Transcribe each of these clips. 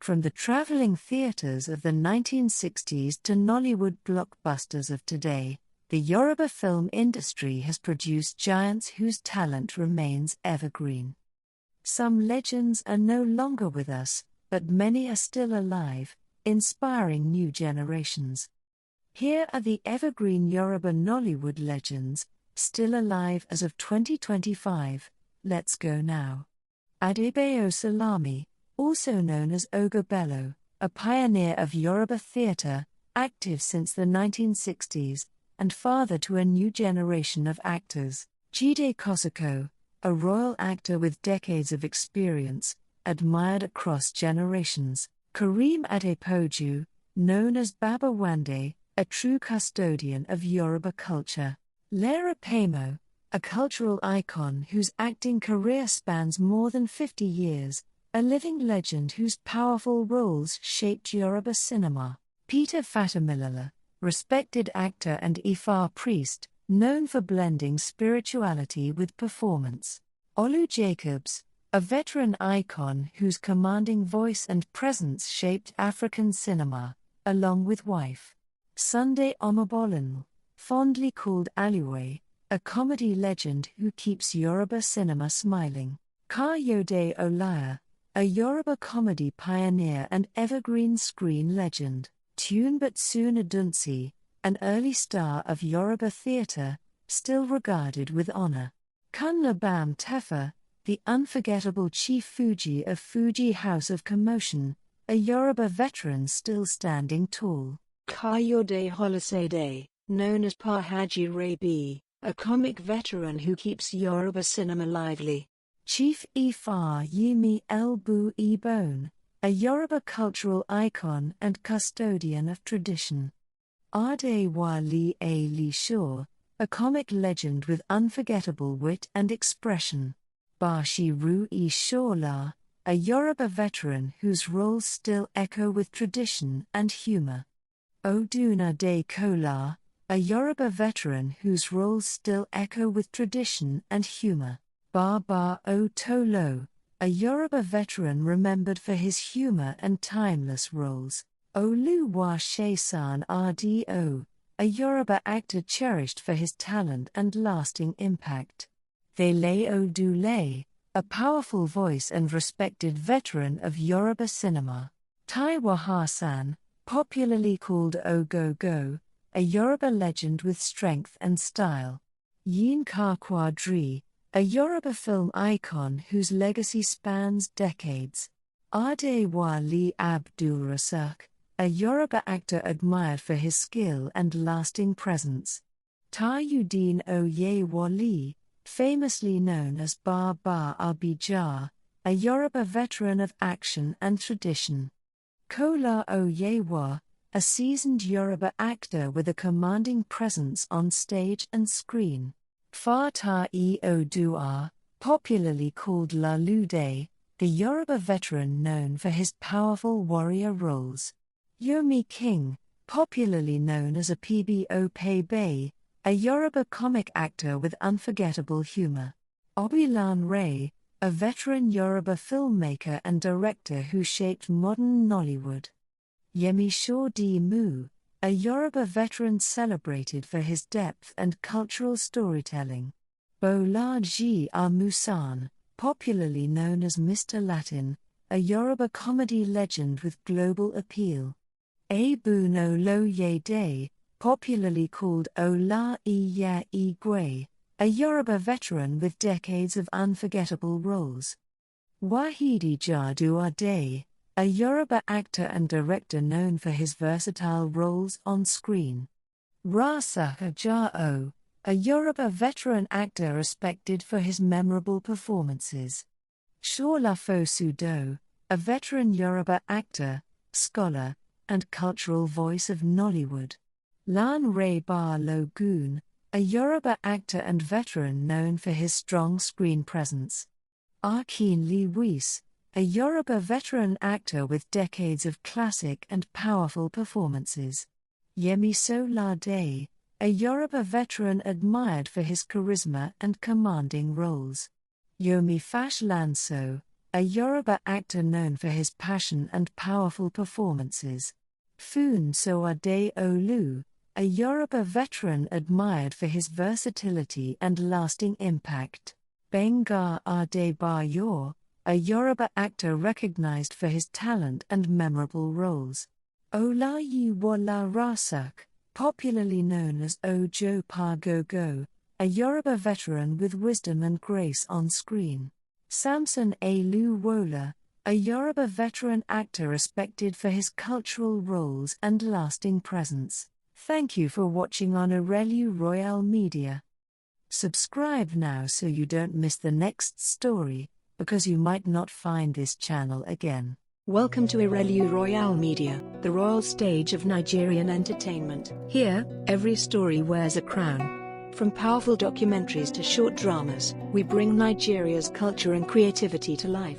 From the traveling theatres of the 1960s to Nollywood blockbusters of today, the Yoruba film industry has produced giants whose talent remains evergreen. Some legends are no longer with us, but many are still alive, inspiring new generations. Here are the evergreen Yoruba Nollywood legends, still alive as of 2025. Let's go now. Adebeo Salami, also known as Ogogo, a pioneer of Yoruba theatre, active since the 1960s, and father to a new generation of actors. Jide Kosoko, a royal actor with decades of experience, admired across generations. Kareem Adepoju, known as Baba Wande, a true custodian of Yoruba culture. Lera Pamo, a cultural icon whose acting career spans more than 50 years, a living legend whose powerful roles shaped Yoruba cinema. Peter Fatamilala, respected actor and Ifa priest, known for blending spirituality with performance. Olu Jacobs, a veteran icon whose commanding voice and presence shaped African cinema, along with wife. Sunday Omobolin, fondly called Aliwe, a comedy legend who keeps Yoruba cinema smiling. Kayode Olaya, a Yoruba comedy pioneer and evergreen screen legend. Tunbutsun Adunsi, an early star of Yoruba theatre, still regarded with honor. Kunlabam Tefa, the unforgettable Chief Fuji of Fuji House of Commotion, a Yoruba veteran still standing tall. Kayode Holosede, known as Pahaji Rabi, a comic veteran who keeps Yoruba cinema lively. Chief Ifa Yimi Elbu Ebone, a Yoruba cultural icon and custodian of tradition. Adewale Ali Shaw, a comic legend with unforgettable wit and expression. Bashiru Shola, a Yoruba veteran whose roles still echo with tradition and humor. Oduna De Kola, a Yoruba veteran whose roles still echo with tradition and humor. Baba Otolo, a Yoruba veteran remembered for his humor and timeless roles. Oluwa Shesan Rdo, a Yoruba actor cherished for his talent and lasting impact. Dele Odule, a powerful voice and respected veteran of Yoruba cinema. Taiwo Hassan, popularly called Ogogo, a Yoruba legend with strength and style. Yinka Quadri, a Yoruba film icon whose legacy spans decades. Adewale Abdulrasaq, a Yoruba actor admired for his skill and lasting presence. Tajudeen Oyewole, famously known as Baba Abija, a Yoruba veteran of action and tradition. Kola Oyewa, a seasoned Yoruba actor with a commanding presence on stage and screen. Fatai Oduah, popularly called Lalude, the Yoruba veteran known for his powerful warrior roles. Yomi King, popularly known as a PBO Pebe, a Yoruba comic actor with unforgettable humor. Obilan Ray, a veteran Yoruba filmmaker and director who shaped modern Nollywood. Yemi Shodi Mu, a Yoruba veteran celebrated for his depth and cultural storytelling. Bolaji Amusan, popularly known as Mr. Latin, a Yoruba comedy legend with global appeal. Abuno Loyede, popularly called Ola Iya Igwe, a Yoruba veteran with decades of unforgettable roles. Wahidi Jadu Ade, a Yoruba actor and director known for his versatile roles on screen. Rasa Ajao, a Yoruba veteran actor respected for his memorable performances. Sholafo Sudo, a veteran Yoruba actor, scholar, and cultural voice of Nollywood. Lanre Bar Logun, a Yoruba actor and veteran known for his strong screen presence. Akin Lewis, a Yoruba veteran actor with decades of classic and powerful performances. Yemi Solade, a Yoruba veteran admired for his charisma and commanding roles. Yomi Fash Lanso, a Yoruba actor known for his passion and powerful performances. Funso Dele Odule, a Yoruba veteran admired for his versatility and lasting impact. Benga Adebayor, a Yoruba actor recognized for his talent and memorable roles. Olayiwola Rasuk, popularly known as Ogogo, a Yoruba veteran with wisdom and grace on screen. Samson Aluwola, a Yoruba veteran actor respected for his cultural roles and lasting presence. Thank you for watching on Erelu Royale Media. Subscribe now so you don't miss the next story, because you might not find this channel again. Welcome to Erelu Royale Media, the royal stage of Nigerian entertainment. Here, every story wears a crown. From powerful documentaries to short dramas, we bring Nigeria's culture and creativity to life.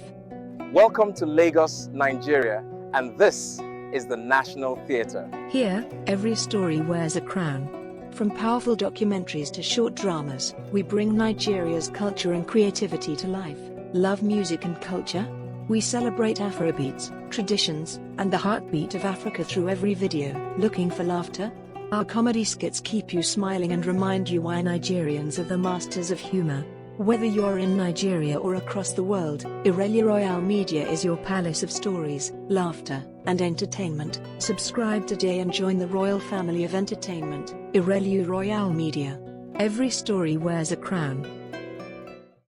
Welcome to Lagos, Nigeria, and this is the National Theatre. Here, every story wears a crown. From powerful documentaries to short dramas, we bring Nigeria's culture and creativity to life. Love music and culture? We celebrate Afrobeats, traditions, and the heartbeat of Africa through every video. Looking for laughter? Our comedy skits keep you smiling and remind you why Nigerians are the masters of humor. Whether you're in Nigeria or across the world, Erelu Royale Media is your palace of stories, laughter, and entertainment. Subscribe today and join the royal family of entertainment, Erelu Royale Media. Every story wears a crown.